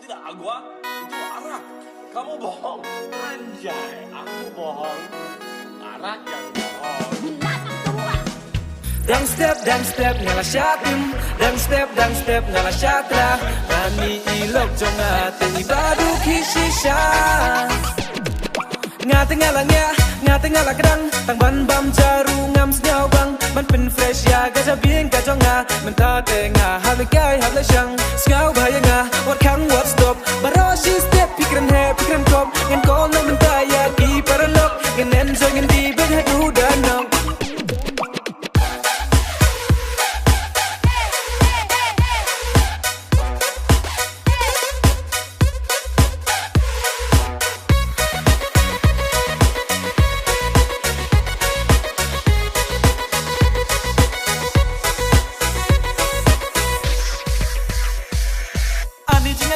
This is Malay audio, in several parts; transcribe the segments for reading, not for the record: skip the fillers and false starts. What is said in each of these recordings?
tidak agua, itu arak. Kamu bohong. Anjay, aku bohong. Arak yang bohong. Dang step ngala syatim, dang step ngala syatra. Nani ilok jonga te ibadu kishisha. Ngate ngala kadang tang ban bam jaru ngam snyau bang man pen fresh ya gaja bing ka jonga man ta te nga hal kai hal shang snyau bhaya nga what can what stop baroshi step pikran he pikran kop ngan ko no man ta ya ki paralok ngan enjoy ngan di ben hadu danong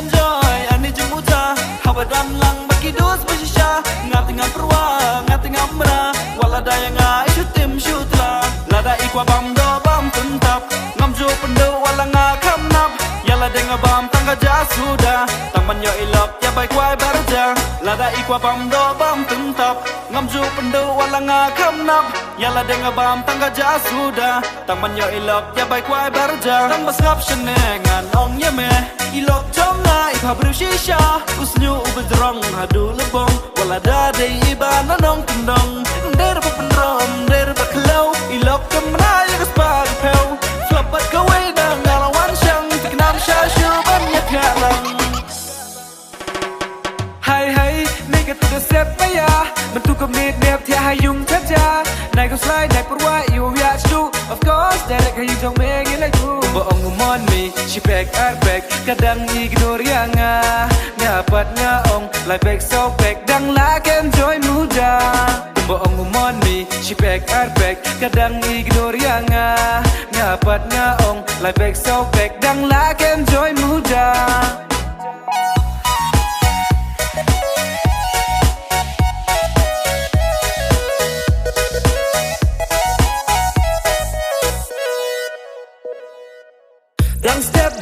enjoy, ani jemuta, hawa dan lang bagi dos bersisha, ngatingan perwa, ngatingan mera, walada yang isu tim syutra, lada ikwa bam do bam tentap, ngamju pendo walanga kamnap, yala denga bam tangga jasuda, taman yo ilok ya baik wai barja, lada ikwa bam do bam tentap, ngamju pendo walanga kamnap, yala denga bam tangga jasuda, taman yo ilok ya baik wai barja, tang basngap shenengan ong yeme. Ilok jonga ipa bershisha usnyu ubedrong hadu lebong walada de iba nanong kendong der papendrom der baklau ilok kemraya kespa peu flapat kawe dang ngalawan syang tiknam syashu banyak halang hai nega tu sep ya bentuk kemit nep tia hayung caca naik slide naik perwa you ya stu of course derek hayung jong megi lagu boong umon mi she back art back kadang ignore yang ngapat ngaong like back so back dang like enjoy muda boong umon mi she back art back kadang ignore yang ngapat ngaong like back so back dang like enjoy muda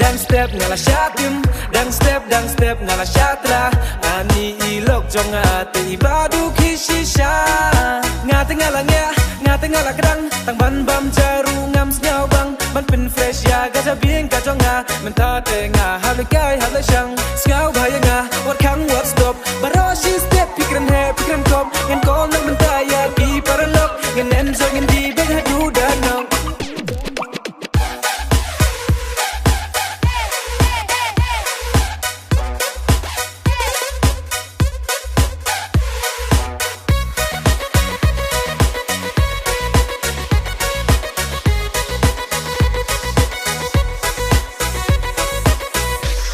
Dang step ngala syatim, dang step ngala syatra. Ani ilok jonga te ibadu kishisha. Ngate ngala kadang tang ban bam jaru ngam snyau bang ban pen fresh ya gaja bing ka jonga menta te nga hal kai hal shang snyau bhaya nga what can what stop baroshi